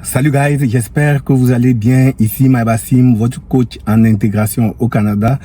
Salut guys, j'espère que vous allez bien. Ici Maïbassim, votre coach en intégration au Canada.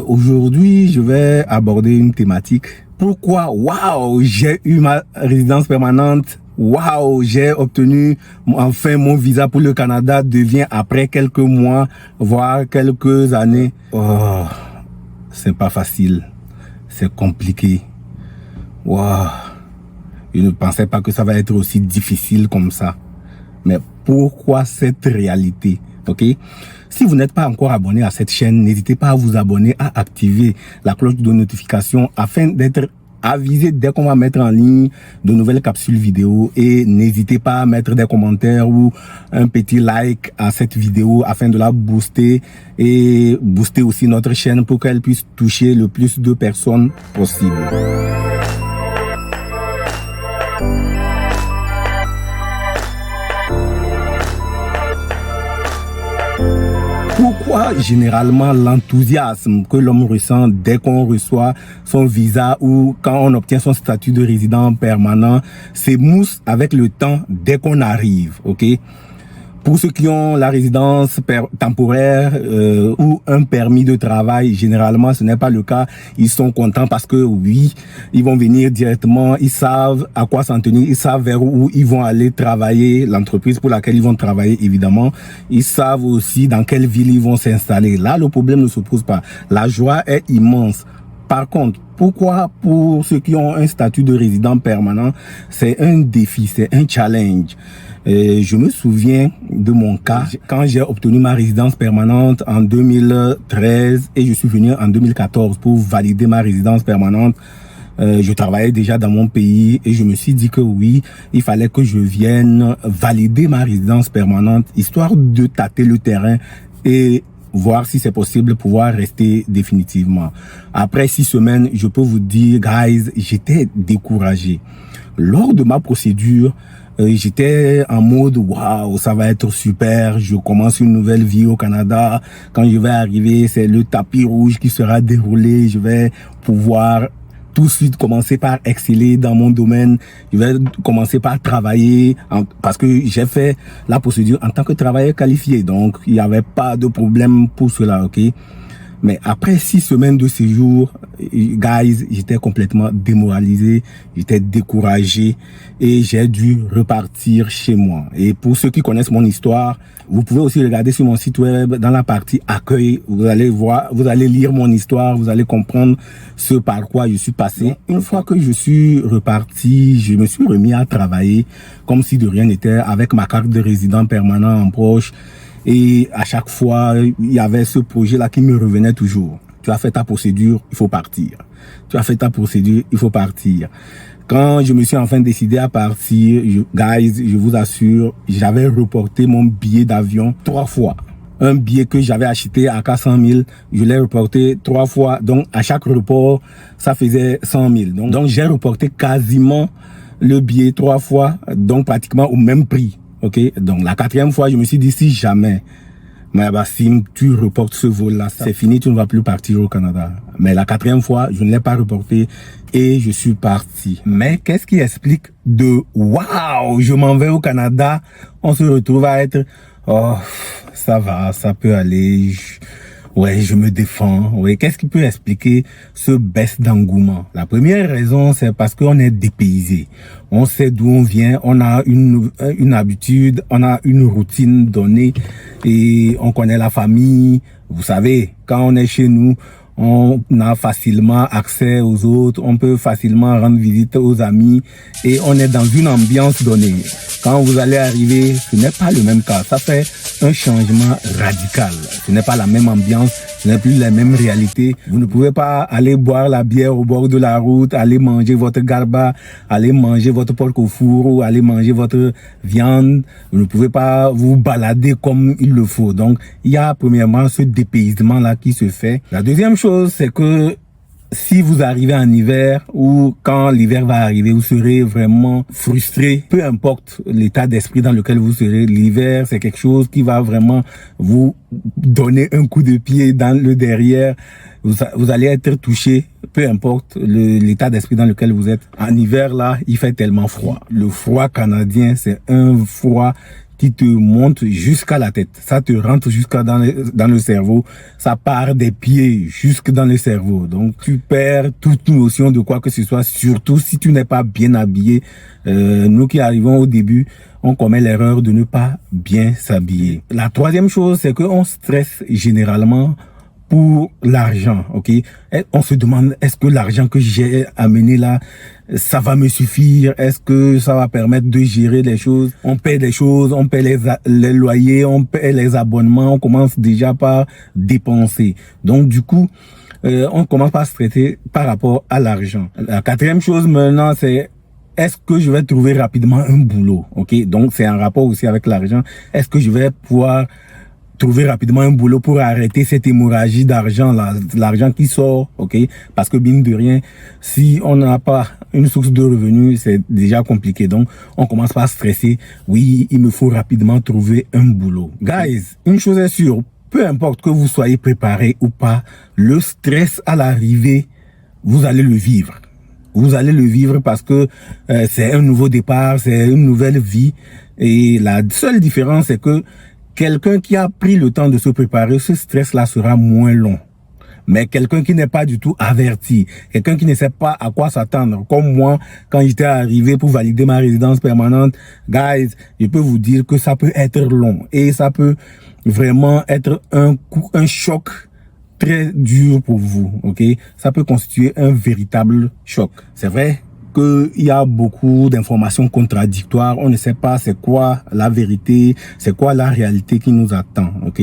Aujourd'hui, je vais aborder une thématique. Pourquoi, waouh, j'ai eu ma résidence permanente. Waouh, j'ai obtenu enfin mon visa pour le Canada devient après quelques mois, voire quelques années. Oh, c'est pas facile. C'est compliqué. Waouh. Je ne pensais pas que ça va être aussi difficile comme ça. Mais pourquoi cette réalité? Ok? Si vous n'êtes pas encore abonné à cette chaîne, n'hésitez pas à vous abonner, à activer la cloche de notification afin d'être avisé dès qu'on va mettre en ligne de nouvelles capsules vidéo. Et n'hésitez pas à mettre des commentaires ou un petit like à cette vidéo afin de la booster et booster aussi notre chaîne pour qu'elle puisse toucher le plus de personnes possible. Pourquoi généralement l'enthousiasme que l'homme ressent dès qu'on reçoit son visa ou quand on obtient son statut de résident permanent s'émousse avec le temps dès qu'on arrive, ok? Pour ceux qui ont la résidence temporaire ou un permis de travail, généralement ce n'est pas le cas. Ils sont contents parce que oui, ils vont venir directement, ils savent à quoi s'en tenir, ils savent vers où ils vont aller travailler, l'entreprise pour laquelle ils vont travailler évidemment. Ils savent aussi dans quelle ville ils vont s'installer. Là, le problème ne se pose pas. La joie est immense. Par contre, pourquoi pour ceux qui ont un statut de résident permanent, c'est un défi, c'est un challenge. Je me souviens de mon cas quand j'ai obtenu ma résidence permanente en 2013 et je suis venu en 2014 pour valider ma résidence permanente. Je travaillais déjà dans mon pays et je me suis dit que oui, il fallait que je vienne valider ma résidence permanente histoire de tâter le terrain et voir si c'est possible pouvoir rester définitivement. Après 6 semaines, je peux vous dire, guys, j'étais découragé. Lors de ma procédure, j'étais en mode waouh, ça va être super, je commence une nouvelle vie au Canada. Quand je vais arriver, c'est le tapis rouge qui sera déroulé, je vais pouvoir tout de suite commencer par exceller dans mon domaine, je vais commencer par travailler parce que j'ai fait la procédure en tant que travailleur qualifié, donc il n'y avait pas de problème pour cela, ok? Mais après 6 semaines de séjour, guys, j'étais complètement démoralisé, j'étais découragé et j'ai dû repartir chez moi. Et pour ceux qui connaissent mon histoire, vous pouvez aussi regarder sur mon site web dans la partie accueil, vous allez voir, vous allez lire mon histoire, vous allez comprendre ce par quoi je suis passé. Une fois que je suis reparti, je me suis remis à travailler comme si de rien n'était avec ma carte de résident permanent en poche. Et à chaque fois, il y avait ce projet-là qui me revenait toujours. Tu as fait ta procédure, il faut partir. Tu as fait ta procédure, il faut partir. Quand je me suis enfin décidé à partir, guys, je vous assure, j'avais reporté mon billet d'avion 3 fois. Un billet que j'avais acheté à 400 000, je l'ai reporté 3 fois. Donc, à chaque report, ça faisait 100 000. Donc j'ai reporté quasiment le billet 3 fois, donc pratiquement au même prix. Ok, donc la 4e fois, je me suis dit, si jamais, Maïbassim, tu reportes ce vol-là, c'est fini, tu ne vas plus partir au Canada. Mais la 4e fois, je ne l'ai pas reporté et je suis parti. Mais qu'est-ce qui explique de waouh, je m'en vais au Canada, on se retrouve à être, oh, ça va, ça peut aller, ouais, je me défends. Ouais, qu'est-ce qui peut expliquer ce baisse d'engouement? La première raison, c'est parce qu'on est dépaysé. On sait d'où on vient, on a une habitude, on a une routine donnée et on connaît la famille. Vous savez, quand on est chez nous, on a facilement accès aux autres, on peut facilement rendre visite aux amis et on est dans une ambiance donnée. Quand vous allez arriver, ce n'est pas le même cas. Ça fait un changement radical. Ce n'est pas la même ambiance, ce n'est plus les mêmes réalités. Vous ne pouvez pas aller boire la bière au bord de la route, aller manger votre garba, aller manger votre porc au four ou aller manger votre viande. Vous ne pouvez pas vous balader comme il le faut. Donc, il y a premièrement ce dépaysement-là qui se fait. La deuxième chose, c'est que si vous arrivez en hiver ou quand l'hiver va arriver, vous serez vraiment frustré. Peu importe l'état d'esprit dans lequel vous serez, l'hiver, c'est quelque chose qui va vraiment vous donner un coup de pied dans le derrière. Vous allez être touché, peu importe l'état d'esprit dans lequel vous êtes. En hiver, là, il fait tellement froid. Le froid canadien, c'est un froid qui te monte jusqu'à la tête. Ça te rentre jusqu'à dans le cerveau. Ça part des pieds jusque dans le cerveau. Donc, tu perds toute notion de quoi que ce soit, surtout si tu n'es pas bien habillé. Nous qui arrivons au début, on commet l'erreur de ne pas bien s'habiller. La troisième chose, c'est qu'on stresse généralement pour l'argent, ok? Et on se demande, est-ce que l'argent que j'ai amené là, ça va me suffire? Est-ce que ça va permettre de gérer les choses? On paie des choses, on paie les loyers, on paie les abonnements, on commence déjà par dépenser. Donc du coup, on commence par se traiter par rapport à l'argent. La quatrième chose maintenant, c'est est-ce que je vais trouver rapidement un boulot? Ok, donc c'est un rapport aussi avec l'argent. Est-ce que je vais pouvoir trouver rapidement un boulot pour arrêter cette hémorragie d'argent, l'argent qui sort, ok? Parce que mine de rien, si on n'a pas une source de revenus, c'est déjà compliqué. Donc, on commence par stresser. Oui, il me faut rapidement trouver un boulot. Guys, une chose est sûre, peu importe que vous soyez préparé ou pas, le stress à l'arrivée, vous allez le vivre. Vous allez le vivre parce que c'est un nouveau départ, c'est une nouvelle vie. Et la seule différence, c'est que quelqu'un qui a pris le temps de se préparer, ce stress-là sera moins long. Mais quelqu'un qui n'est pas du tout averti, quelqu'un qui ne sait pas à quoi s'attendre, comme moi, quand j'étais arrivé pour valider ma résidence permanente, guys, je peux vous dire que ça peut être long et ça peut vraiment être un choc très dur pour vous, ok? Ça peut constituer un véritable choc. C'est vrai qu'il y a beaucoup d'informations contradictoires. On ne sait pas c'est quoi la vérité, c'est quoi la réalité qui nous attend, ok?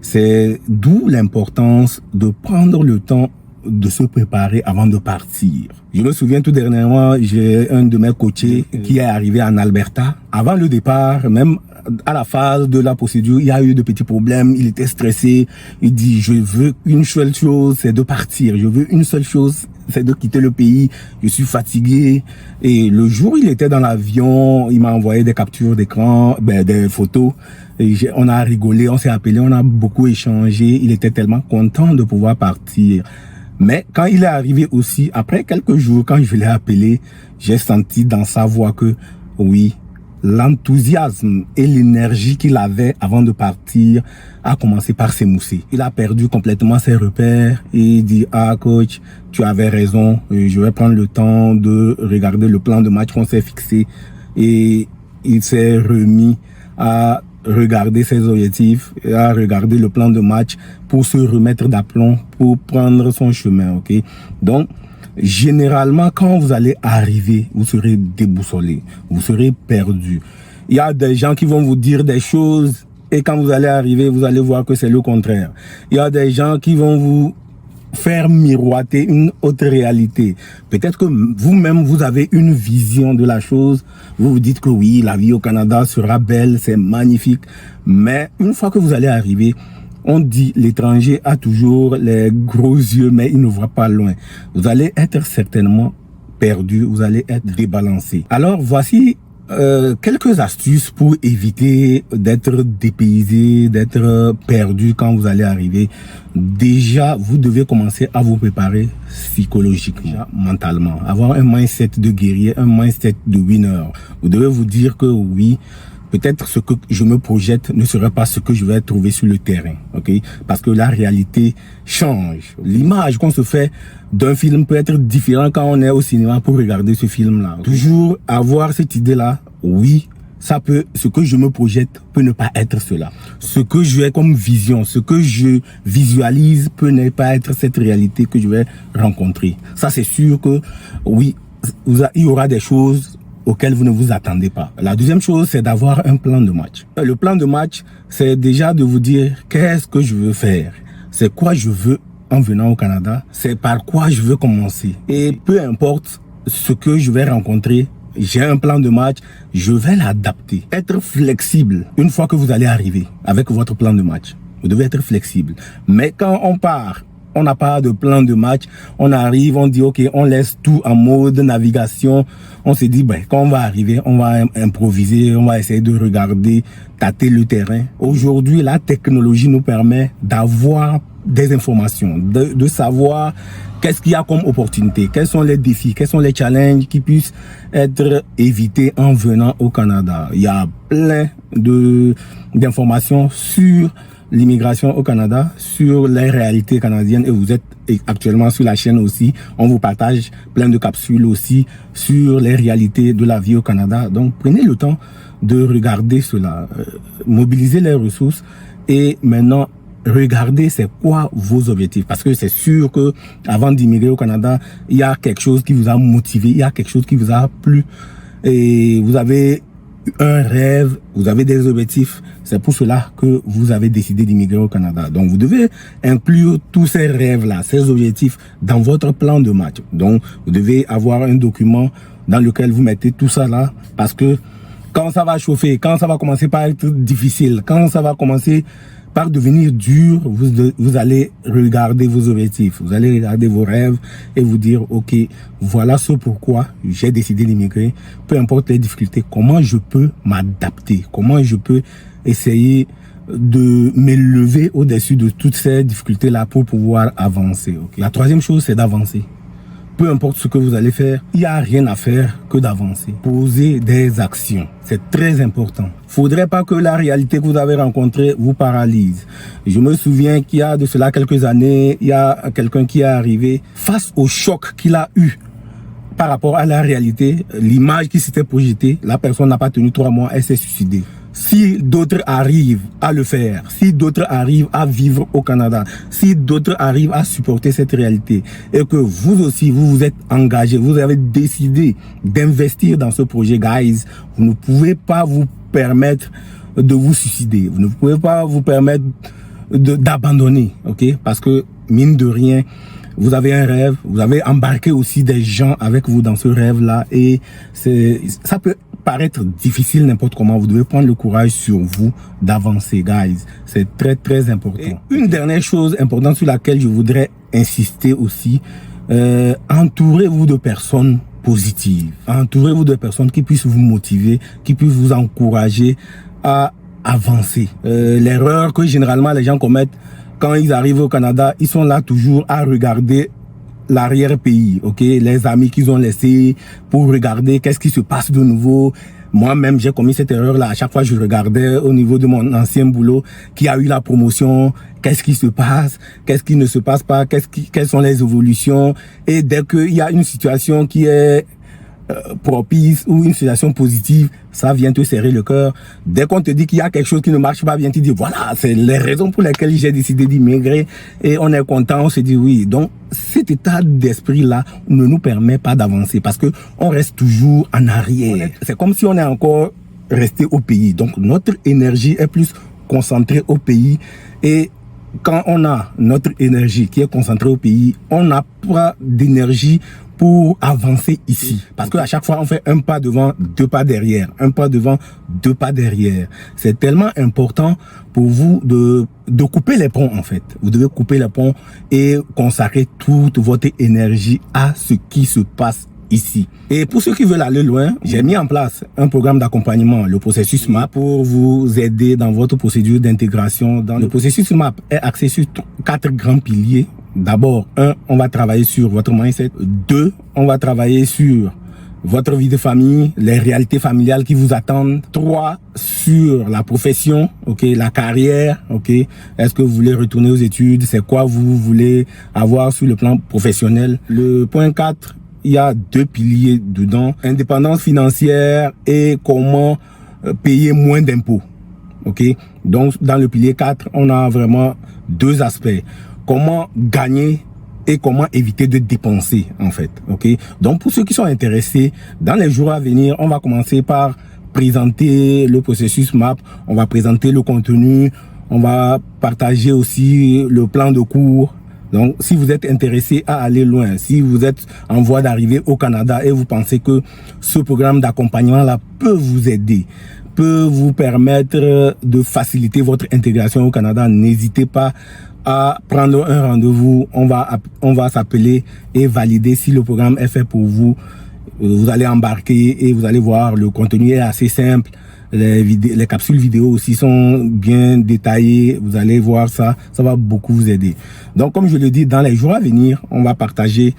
C'est d'où l'importance de prendre le temps de se préparer avant de partir. Je me souviens tout dernièrement, j'ai un de mes coachés qui est arrivé en Alberta. Avant le départ, même à la phase de la procédure, il y a eu de petits problèmes, il était stressé. Il dit, je veux une seule chose, c'est de partir. Je veux une seule chose, c'est de quitter le pays. Je suis fatigué. Et le jour où il était dans l'avion, il m'a envoyé des captures d'écran, des photos. Et on a rigolé, on s'est appelé, on a beaucoup échangé. Il était tellement content de pouvoir partir. Mais quand il est arrivé aussi, après quelques jours, quand je l'ai appelé, j'ai senti dans sa voix que, oui, l'enthousiasme et l'énergie qu'il avait avant de partir a commencé par s'émousser. Il a perdu complètement ses repères et il dit, ah coach, tu avais raison, je vais prendre le temps de regarder le plan de match qu'on s'est fixé. Et il s'est remis à regarder ses objectifs, et à regarder le plan de match pour se remettre d'aplomb, pour prendre son chemin, ok? Donc, généralement, quand vous allez arriver, vous serez déboussolé, vous serez perdu. Il y a des gens qui vont vous dire des choses et quand vous allez arriver, vous allez voir que c'est le contraire. Il y a des gens qui vont vous faire miroiter une autre réalité. Peut-être que vous-même, vous avez une vision de la chose. Vous vous dites que oui, la vie au Canada sera belle, c'est magnifique. Mais une fois que vous allez arriver, on dit l'étranger a toujours les gros yeux, mais il ne voit pas loin. Vous allez être certainement perdu, vous allez être débalancé. Alors voici quelques astuces pour éviter d'être dépaysé, d'être perdu quand vous allez arriver. Déjà, vous devez commencer à vous préparer psychologiquement, mentalement. Avoir un mindset de guerrier, un mindset de winner. Vous devez vous dire que oui, peut-être ce que je me projette ne sera pas ce que je vais trouver sur le terrain, ok? Parce que la réalité change. L'image qu'on se fait d'un film peut être différente quand on est au cinéma pour regarder ce film-là. Toujours avoir cette idée-là, oui, ça peut, ce que je me projette peut ne pas être cela. Ce que j'ai comme vision, ce que je visualise peut ne pas être cette réalité que je vais rencontrer. Ça, c'est sûr que, oui, il y aura des choses auxquelles vous ne vous attendez pas. La deuxième chose, c'est d'avoir un plan de match. Le plan de match, c'est déjà de vous dire qu'est-ce que je veux faire, c'est quoi je veux en venant au Canada, c'est par quoi je veux commencer. Et peu importe ce que je vais rencontrer, j'ai un plan de match, je vais l'adapter. Être flexible une fois que vous allez arriver avec votre plan de match. Vous devez être flexible. Mais quand on part, on n'a pas de plan de match, on arrive, on dit ok, on laisse tout en mode navigation, on se dit ben, quand on va arriver, on va improviser, on va essayer de regarder, tâter le terrain. Aujourd'hui, la technologie nous permet d'avoir des informations, de savoir qu'est-ce qu'il y a comme opportunité, quels sont les défis, quels sont les challenges qui puissent être évités en venant au Canada. Il y a plein d'informations sur l'immigration au Canada, sur les réalités canadiennes, et vous êtes actuellement sur la chaîne aussi. On vous partage plein de capsules aussi sur les réalités de la vie au Canada. Donc prenez le temps de regarder cela, mobiliser les ressources et maintenant regardez c'est quoi vos objectifs, parce que c'est sûr que avant d'immigrer au Canada, il y a quelque chose qui vous a motivé, il y a quelque chose qui vous a plu et vous avez un rêve, vous avez des objectifs. C'est pour cela que vous avez décidé d'immigrer au Canada. Donc vous devez inclure tous ces rêves-là, ces objectifs dans votre plan de match. Donc vous devez avoir un document dans lequel vous mettez tout ça là, parce que quand ça va chauffer, quand ça va commencer par être difficile, quand ça va commencer par devenir dur, vous allez regarder vos objectifs, vous allez regarder vos rêves et vous dire, ok, voilà ce pourquoi j'ai décidé d'immigrer. Peu importe les difficultés, comment je peux m'adapter, comment je peux essayer de m'élever au-dessus de toutes ces difficultés-là pour pouvoir avancer. Okay? La troisième chose, c'est d'avancer. Peu importe ce que vous allez faire, il n'y a rien à faire que d'avancer. Poser des actions, c'est très important. Faudrait pas que la réalité que vous avez rencontrée vous paralyse. Je me souviens qu'il y a de cela quelques années, il y a quelqu'un qui est arrivé face au choc qu'il a eu par rapport à la réalité, l'image qui s'était projetée, la personne n'a pas tenu 3 mois, elle s'est suicidée. Si d'autres arrivent à le faire, si d'autres arrivent à vivre au Canada, si d'autres arrivent à supporter cette réalité et que vous aussi, vous vous êtes engagé, vous avez décidé d'investir dans ce projet, guys, vous ne pouvez pas vous permettre de vous suicider. Vous ne pouvez pas vous permettre d'abandonner, ok? Parce que, mine de rien, vous avez un rêve, vous avez embarqué aussi des gens avec vous dans ce rêve-là et ça peut paraître difficile n'importe comment. Vous devez prendre le courage sur vous d'avancer, guys. C'est très, très important. Et une dernière chose importante sur laquelle je voudrais insister aussi, entourez-vous de personnes positives. Entourez-vous de personnes qui puissent vous motiver, qui puissent vous encourager à avancer. L'erreur que généralement les gens commettent quand ils arrivent au Canada, ils sont là toujours à regarder l'arrière-pays, ok, les amis qu'ils ont laissés pour regarder qu'est-ce qui se passe de nouveau. Moi-même, j'ai commis cette erreur-là. À chaque fois, je regardais au niveau de mon ancien boulot qui a eu la promotion, qu'est-ce qui se passe, qu'est-ce qui ne se passe pas, quelles sont les évolutions. Et dès qu'il y a une situation qui est propice ou une situation positive, ça vient te serrer le cœur. Dès qu'on te dit qu'il y a quelque chose qui ne marche pas bien, tu dis voilà, c'est les raisons pour lesquelles j'ai décidé d'immigrer et on est content, on se dit oui. Donc cet état d'esprit-là ne nous permet pas d'avancer parce que on reste toujours en arrière. C'est comme si on est encore resté au pays. Donc notre énergie est plus concentrée au pays et quand on a notre énergie qui est concentrée au pays, on n'a pas d'énergie pour avancer ici. Parce qu'à chaque fois, on fait un pas devant, 2 pas derrière. Un pas devant, 2 pas derrière. C'est tellement important pour vous de couper les ponts, en fait. Vous devez couper les ponts et consacrer toute votre énergie à ce qui se passe ici. Et pour ceux qui veulent aller loin, j'ai mis en place un programme d'accompagnement, le processus MAP, pour vous aider dans votre procédure d'intégration. Le processus MAP est axé sur 4 grands piliers. D'abord, 1, on va travailler sur votre mindset. 2, on va travailler sur votre vie de famille, les réalités familiales qui vous attendent. 3, sur la profession, ok, la carrière, ok. Est-ce que vous voulez retourner aux études? C'est quoi vous voulez avoir sur le plan professionnel? Le point 4, il y a 2 piliers dedans. Indépendance financière et comment payer moins d'impôts, ok. Donc, dans le pilier 4, on a vraiment 2 aspects. Comment gagner et comment éviter de dépenser, en fait, ok. Donc, pour ceux qui sont intéressés, dans les jours à venir, on va commencer par présenter le processus MAP, on va présenter le contenu, on va partager aussi le plan de cours. Donc, si vous êtes intéressé à aller loin, si vous êtes en voie d'arriver au Canada et vous pensez que ce programme d'accompagnement-là peut vous aider, peut vous permettre de faciliter votre intégration au Canada, n'hésitez pas à prendre un rendez-vous. On va s'appeler et valider si le programme est fait pour vous. Vous allez embarquer et vous allez voir, le contenu est assez simple. Les capsules vidéo aussi sont bien détaillées. Vous allez voir ça. Ça va beaucoup vous aider. Donc, comme je le dis, dans les jours à venir, on va partager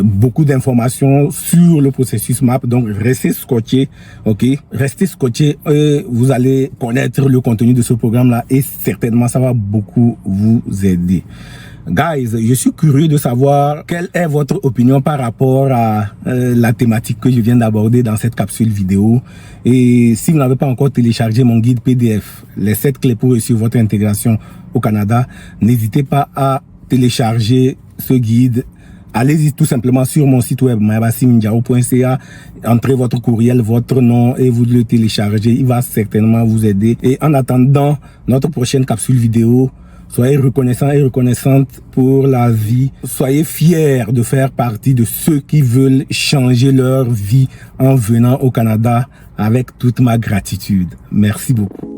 beaucoup d'informations sur le processus MAP. Donc, restez scotchés, ok? Restez scotchés. Vous allez connaître le contenu de ce programme-là et certainement, ça va beaucoup vous aider. Guys, je suis curieux de savoir quelle est votre opinion par rapport à la thématique que je viens d'aborder dans cette capsule vidéo. Et si vous n'avez pas encore téléchargé mon guide PDF, les 7 clés pour réussir votre intégration au Canada, n'hésitez pas à télécharger ce guide. Allez-y tout simplement sur mon site web mayabassimdiao.ca, entrez votre courriel, votre nom et vous le téléchargez. Il va certainement vous aider. Et en attendant notre prochaine capsule vidéo, soyez reconnaissants et reconnaissantes pour la vie. Soyez fiers de faire partie de ceux qui veulent changer leur vie en venant au Canada avec toute ma gratitude. Merci beaucoup.